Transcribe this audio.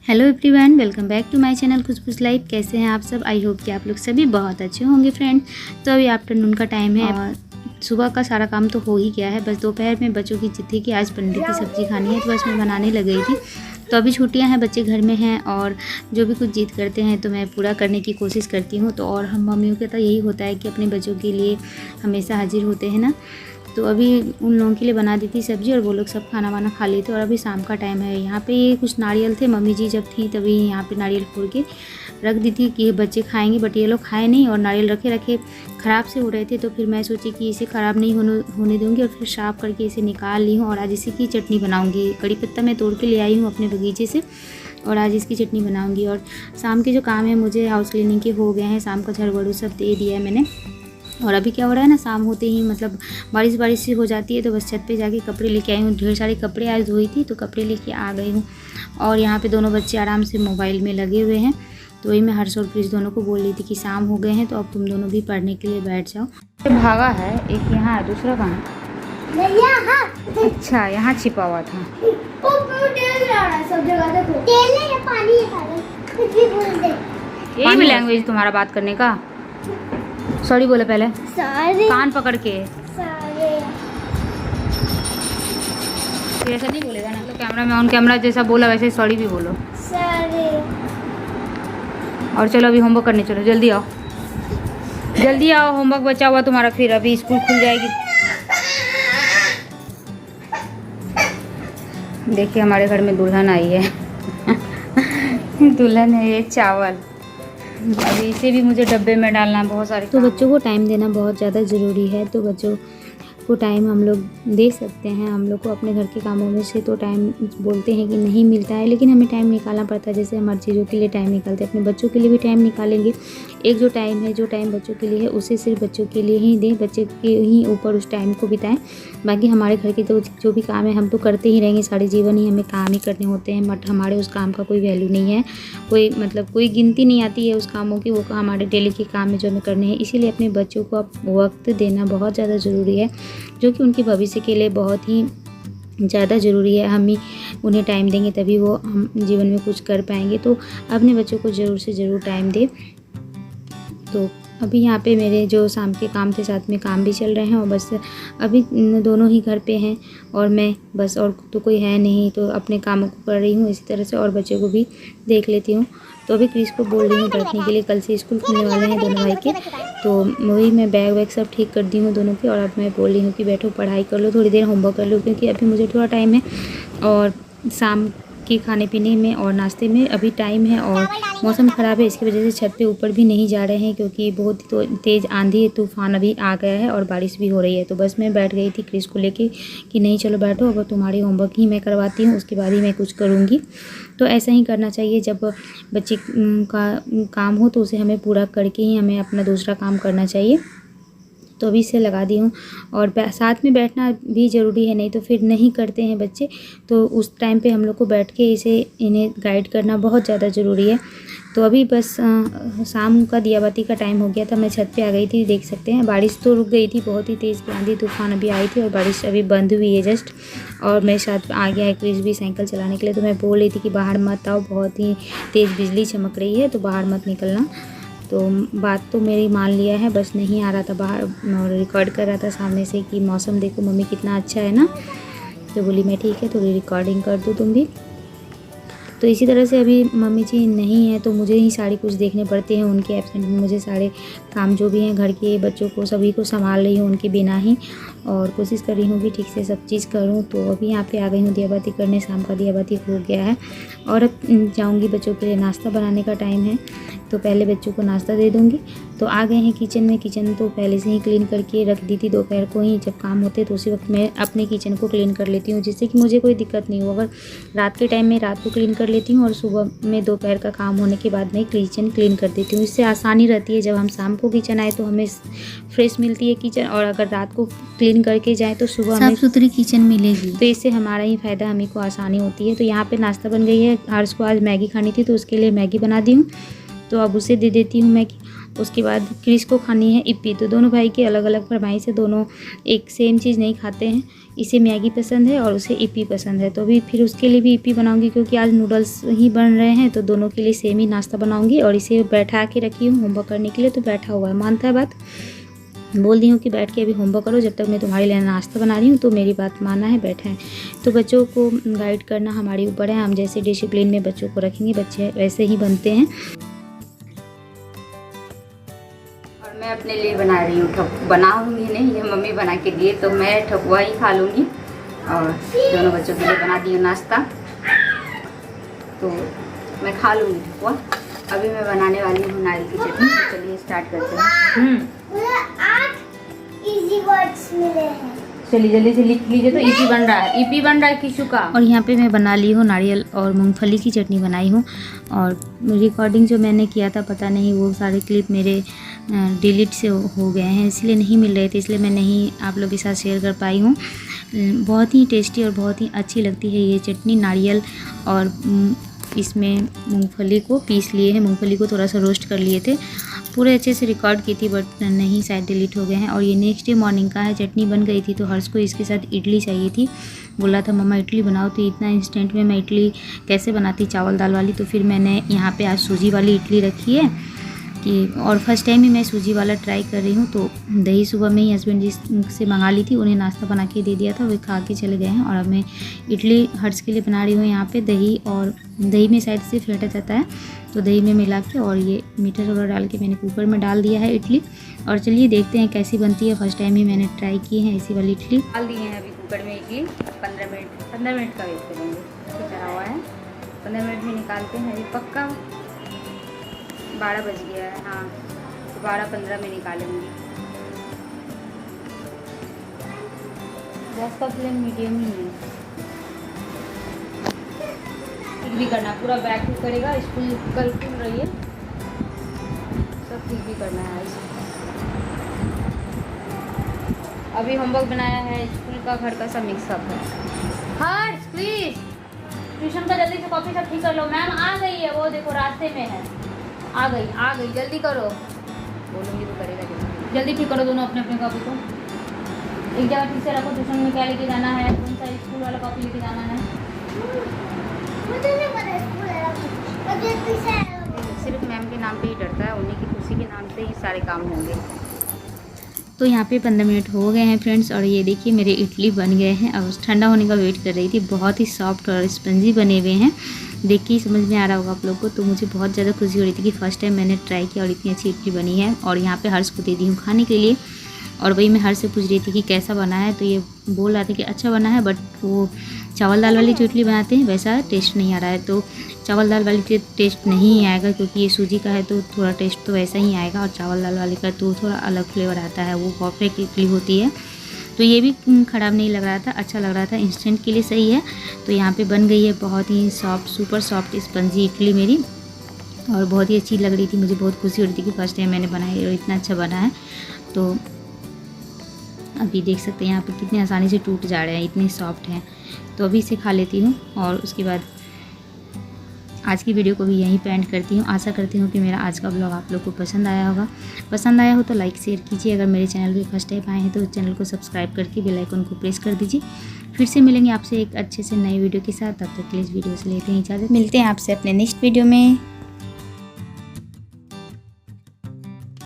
Hello everyone, welcome back to my channel Khushboo's life. कैसे हैं आप सब? आई होप कि आप लोग सभी बहुत अच्छे होंगे फ्रेंड्स। तो अभी आफ्टरनून का टाइम है और सुबह का सारा काम तो हो ही गया है। बस दोपहर में बच्चों की जिद थी कि आज पनीर की सब्ज़ी खानी है, तो बस मैं बनाने लग गई थी। तो अभी छुट्टियां हैं, बच्चे घर में हैं और जो भी कुछ जिद करते हैं तो मैं पूरा करने की कोशिश करती हूँ। तो और हम मम्मियों का तो यही होता है कि अपने बच्चों के लिए हमेशा हाजिर होते हैं ना। तो अभी उन लोगों के लिए बना दी थी सब्ज़ी और वो लोग सब खाना वाना खा लेते। और अभी शाम का टाइम है। यहाँ पे ये कुछ नारियल थे, मम्मी जी जब थी तभी यहाँ पे नारियल फोड़ के रख दी थी कि बच्चे खाएंगे, बट ये लोग खाए नहीं और नारियल रखे रखे ख़राब से हो रहे थे। तो फिर मैं सोची कि इसे ख़राब नहीं होने दूँगी और फिर साफ़ करके इसे निकाल ली हूँ और आज इसी की चटनी बनाऊँगी। कड़ी पत्ता मैं तोड़ के ले आई हूँ अपने बगीचे से और आज इसकी चटनी बनाऊँगी। और शाम के जो काम है मुझे हाउस क्लीनिंग के हो गए हैं, शाम का झाड़ू वाड़ू सब दे दिया है मैंने। और अभी क्या हो रहा है ना, शाम होते ही मतलब बारिश सी हो जाती है, तो बस छत पे जाके कपड़े लेके आई हूँ। ढेर सारे कपड़े आज धोई थी तो कपड़े लेके आ गई हूँ। और यहाँ पे दोनों बच्चे आराम से मोबाइल में लगे हुए हैं। तो वही मैं हर्ष और क्रिश दोनों को बोल रही थी कि शाम हो गए हैं तो अब तुम दोनों भी पढ़ने के लिए बैठ जाओ। भागा है एक यहाँ है, दूसरा कहाँ? अच्छा, यहाँ छिपा हुआ था। यही भी लैंग्वेज तुम्हारा बात करने का? सॉरी बोले पहले, कान पकड़ के। ऐसा नहीं बोलेगा ना, तो कैमरा में ऑन कैमरा जैसा बोला वैसे सॉरी भी बोलो। और चलो अभी होमवर्क करने चलो, जल्दी आओ जल्दी आओ, होमवर्क बचा हुआ तुम्हारा, फिर अभी स्कूल खुल जाएगी। देखिए हमारे घर में दुल्हन आई है दुल्हन है ये चावल। अभी इसे भी मुझे डब्बे में डालना बहुत सारे। तो बच्चों को टाइम देना बहुत ज़्यादा ज़रूरी है। तो बच्चों को टाइम हम लोग दे सकते हैं। हम लोग को अपने घर के कामों में से तो टाइम बोलते हैं कि नहीं मिलता है, लेकिन हमें टाइम निकालना पड़ता है। जैसे हमारी चीज़ों के लिए टाइम निकालते हैं, अपने बच्चों के लिए भी टाइम निकालेंगे। एक जो टाइम बच्चों के लिए है उसे सिर्फ बच्चों के लिए ही दें, बच्चे के ही ऊपर उस टाइम को बिताएं। बाकी हमारे घर के जो भी काम है हम तो करते ही रहेंगे, सारे जीवन ही हमें काम ही करने होते हैं। बट हमारे उस काम का कोई वैल्यू नहीं है, कोई गिनती नहीं आती है उस कामों की। वो हमारे डेली के काम है जो हमें करने हैं। इसीलिए अपने बच्चों को अब वक्त देना बहुत ज़्यादा ज़रूरी है, जो कि उनके भविष्य के लिए बहुत ही ज़्यादा ज़रूरी है। हम ही उन्हें टाइम देंगे तभी वो हम जीवन में कुछ कर पाएंगे। तो अपने बच्चों को ज़रूर से ज़रूर टाइम दें। तो अभी यहाँ पे मेरे जो शाम के काम थे साथ में काम भी चल रहे हैं और बस अभी दोनों ही घर पे हैं और मैं बस, और तो कोई है नहीं, तो अपने कामों को कर रही हूँ इसी तरह से और बच्चों को भी देख लेती हूँ। तो अभी क्रिश को बोल रही हूँ बैठने के लिए, कल से स्कूल खुलने वाले हैं दोनों भाई के। तो वही मैं बैग वैग सब ठीक कर दी हूँ दोनों के। और अब मैं बोल रही हूँ कि बैठो पढ़ाई कर लो, थोड़ी देर होमवर्क कर लो, क्योंकि अभी मुझे थोड़ा टाइम है और शाम के खाने पीने में और नाश्ते में अभी टाइम है। और मौसम ख़राब है, इसकी वजह से छत पे ऊपर भी नहीं जा रहे हैं, क्योंकि बहुत ही तेज़ आंधी तूफान अभी आ गया है और बारिश भी हो रही है। तो बस मैं बैठ गई थी क्रिश को लेके कि नहीं चलो बैठो, अब तुम्हारी होमवर्क ही मैं करवाती हूँ, उसके बाद ही मैं कुछ करूँगी। तो ऐसा ही करना चाहिए, जब बच्चे का काम हो तो उसे हमें पूरा करके ही हमें अपना दूसरा काम करना चाहिए। तो अभी से लगा दी हूँ और साथ में बैठना भी ज़रूरी है, नहीं तो फिर नहीं करते हैं बच्चे। तो उस टाइम पे हम लोग को बैठ के इन्हें गाइड करना बहुत ज़्यादा ज़रूरी है। तो अभी बस शाम का दिया बाती का टाइम हो गया था, मैं छत पे आ गई थी। देख सकते हैं बारिश तो रुक गई थी, बहुत ही तेज़ आंधी तूफान अभी आई थी और बारिश अभी बंद हुई है जस्ट। और मेरे साथ आ गया है क्रिश भी साइकिल चलाने के लिए। तो मैं बोल रही थी कि बाहर मत आओ, बहुत ही तेज़ बिजली चमक रही है, तो बाहर मत निकलना। तो बात तो मेरी मान लिया है, बस नहीं आ रहा था बाहर और रिकॉर्ड कर रहा था सामने से कि मौसम देखो मम्मी कितना अच्छा है ना। तो बोली मैं ठीक है, थोड़ी रिकॉर्डिंग कर दो तुम भी। तो इसी तरह से अभी मम्मी जी नहीं है तो मुझे ही सारी कुछ देखने पड़ते हैं। उनके एब्सेंट में मुझे सारे काम जो भी हैं घर के, बच्चों को सभी को संभाल रही हूँ उनके बिना ही, और कोशिश कर रही हूँ कि ठीक से सब चीज़ करूँ। तो अभी यहाँ पे आ गई हूँ दियाबाती करने, शाम का दियाबाती हो गया है और अब जाऊँगी बच्चों के लिए नाश्ता बनाने का टाइम है। तो पहले बच्चों को नाश्ता दे दूँगी। तो आ गए हैं किचन में। किचन तो पहले से ही क्लीन करके रख दी थी, दोपहर को ही जब काम होते तो उसी वक्त मैं अपने किचन को क्लीन कर लेती हूँ, जिससे कि मुझे कोई दिक्कत नहीं हो। अगर रात के टाइम में रात को क्लीन कर लेती हूँ और सुबह में दोपहर का काम होने के बाद मैं किचन क्लीन कर देती हूँ। इससे आसानी रहती है, जब हम शाम को किचन आए तो हमें फ्रेश मिलती है किचन, और अगर रात को क्लीन करके जाएँ तो सुबह हमें साफ सुथरी किचन मिलेगी। तो इससे हमारा ही फ़ायदा, हमें को आसानी होती है। तो यहाँ पर नाश्ता बन गई है। हर्ष को आज मैगी खानी थी तो उसके लिए मैगी बना दी हूँ, तो अब उसे दे देती हूँ मैगी। उसके बाद क्रिस को खानी है इप्पी। तो दोनों भाई की अलग अलग फरमाइश है, दोनों एक सेम चीज़ नहीं खाते हैं। इसे मैगी पसंद है और उसे इप्पी पसंद है, तो अभी फिर उसके लिए भी इप्पी बनाऊंगी क्योंकि आज नूडल्स ही बन रहे हैं। तो दोनों के लिए सेम ही नाश्ता बनाऊंगी और इसे बैठा के रखी हूँ होमवर्क करने के लिए। तो बैठा हुआ है, मानता है बात। बोल दी हूँ कि बैठ के अभी होमवर्क करो जब तक मैं तुम्हारे लिए नाश्ता बना रही हूँ, तो मेरी बात माना है, बैठा है। तो बच्चों को गाइड करना हमारे ऊपर है, हम जैसे डिसिप्लिन में बच्चों को रखेंगे बच्चे वैसे ही बनते हैं। और मैं अपने लिए बना रही हूँ, बनाऊंगी नहीं, ये मम्मी बना के दिए तो मैं ठकुआ ही खा लूँगी। और दोनों बच्चों के लिए बना दी हूँ नाश्ता, तो मैं खा लूँगी ठकुआ। अभी मैं बनाने वाली हूँ नारियल की चटनी। तो चलिए स्टार्ट करते हैं। इजी वर्ड्स मिले हैं। चलिए जल्दी से लिख लीजिए। तो ईपी बन रहा है, ईपी बन रहा है किशु का। और यहाँ पे मैं बना ली हूँ नारियल और मूंगफली की चटनी बनाई हूँ। और रिकॉर्डिंग जो मैंने किया था पता नहीं वो सारे क्लिप मेरे डिलीट से हो गए हैं, इसलिए नहीं मिल रहे थे, इसलिए मैं नहीं आप लोगों के साथ शेयर कर पाई हूँ। बहुत ही टेस्टी और बहुत ही अच्छी लगती है ये चटनी। नारियल और इसमें मूंगफली को पीस लिए हैं, मूंगफली को थोड़ा सा रोस्ट कर लिए थे। पूरे अच्छे से रिकॉर्ड की थी बट नहीं, शायद डिलीट हो गए हैं। और ये नेक्स्ट डे मॉर्निंग का है। चटनी बन गई थी तो हर्ष को इसके साथ इडली चाहिए थी, बोला था मम्मा इडली बनाओ। तो इतना इंस्टेंट में मैं इडली कैसे बनाती चावल दाल वाली, तो फिर मैंने यहाँ पे आज सूजी वाली इडली रखी है कि, और फर्स्ट टाइम ही मैं सूजी वाला ट्राई कर रही हूँ। तो दही सुबह में ही हस्बैंड जी से मंगा ली थी, उन्हें नाश्ता बना के दे दिया था, वे खा के चले गए हैं। और अब मैं इडली हर्ष के लिए बना रही हूँ। यहाँ पे दही और दही में साइड से फेंटा जाता है, तो दही में मिला के और ये मीठा सोडा डाल के मैंने कुकर में डाल दिया है इडली। और चलिए देखते हैं कैसी बनती है। फर्स्ट टाइम ही मैंने ट्राई की है ऐसी वाली इडली। डाल दिए हैं अभी कुकर में इडली। 15 मिनट का वेट करेंगे। चला हुआ है 15 मिनट में निकालते हैं। अभी पक्का 12 बज गया है, हाँ तो 12-15 में निकालेंगे। गैस का फ्लेम मीडियम ही है। ठीक भी करना, पूरा बैक टू करेगा। स्कूल कल खुल रही है, सब ठीक भी करना है। अभी होमवर्क बनाया है स्कूल का, घर का सब मिक्सअप है। हर्ष प्लीज ट्यूशन का जल्दी से कॉपी सब ठीक कर लो। मैम आ गई है, वो देखो रास्ते में है। आ गई जल्दी करो। बोलूँगी तो करेगा जल्दी ठीक करो दोनों अपने अपने कॉपी को एक जगह ठीक से रखो। ट्यूशन में क्या लेके जाना है, कौन सा स्कूल वाला कॉपी लेके जाना है। मुझे नहीं पता स्कूल है, मुझे पीछे सिर्फ मैम के नाम पे ही डरता है, उन्हीं की खुशी के नाम से ही सारे काम होंगे। तो यहाँ पे 15 मिनट हो गए हैं फ्रेंड्स, और ये देखिए मेरे इडली बन गए हैं। अब ठंडा होने का वेट कर रही थी। बहुत ही सॉफ्ट और स्पंजी बने हुए हैं, देख के ही समझ में आ रहा होगा आप लोग को। तो मुझे बहुत ज़्यादा खुशी हो रही थी कि फ़र्स्ट टाइम मैंने ट्राई किया और इतनी अच्छी इडली बनी है। और यहाँ पे हर्ष को दे दी हूँ खाने के लिए। और वही मैं हर्ष से पूछ रही थी कि कैसा बना है, तो ये बोल रहा था कि अच्छा बना है, बट वो चावल दाल वाली जो इडली बनाते हैं वैसा टेस्ट नहीं आ रहा है। तो चावल दाल वाली टेस्ट नहीं आएगा क्योंकि ये सूजी का है, तो थोड़ा टेस्ट तो वैसा ही आएगा। और चावल दाल वाली का तो थोड़ा अलग फ्लेवर आता है, वो परफेक्ट इडली होती है। तो ये भी ख़राब नहीं लग रहा था, अच्छा लग रहा था, इंस्टेंट के लिए सही है। तो यहाँ पे बन गई है बहुत ही soft, super soft spongy idli मेरी, और बहुत ही अच्छी लग रही थी। मुझे बहुत खुशी हो रही थी कि फर्स्ट टाइम मैंने बनाई और इतना अच्छा बना है। तो अभी देख सकते हैं यहाँ पे कितनी आसानी से टूट जा रहे हैं, इतने सॉफ्ट हैं। तो अभी इसे खा लेती हूँ और उसके बाद आज की वीडियो को भी यहीं पे एंड करती हूँ। आशा करती हूँ कि मेरा आज का ब्लॉग आप लोग को पसंद आया होगा। पसंद आया हो तो लाइक शेयर कीजिए। अगर मेरे चैनल पे फर्स्ट टाइम आए हैं तो चैनल को सब्सक्राइब करके बेल आइकन को प्रेस कर दीजिए। फिर से मिलेंगे आपसे एक अच्छे से नए वीडियो के साथ। तब तक के लिए इस वीडियो से लेते हैं इजाज़त। मिलते हैं आपसे अपने नेक्स्ट वीडियो में।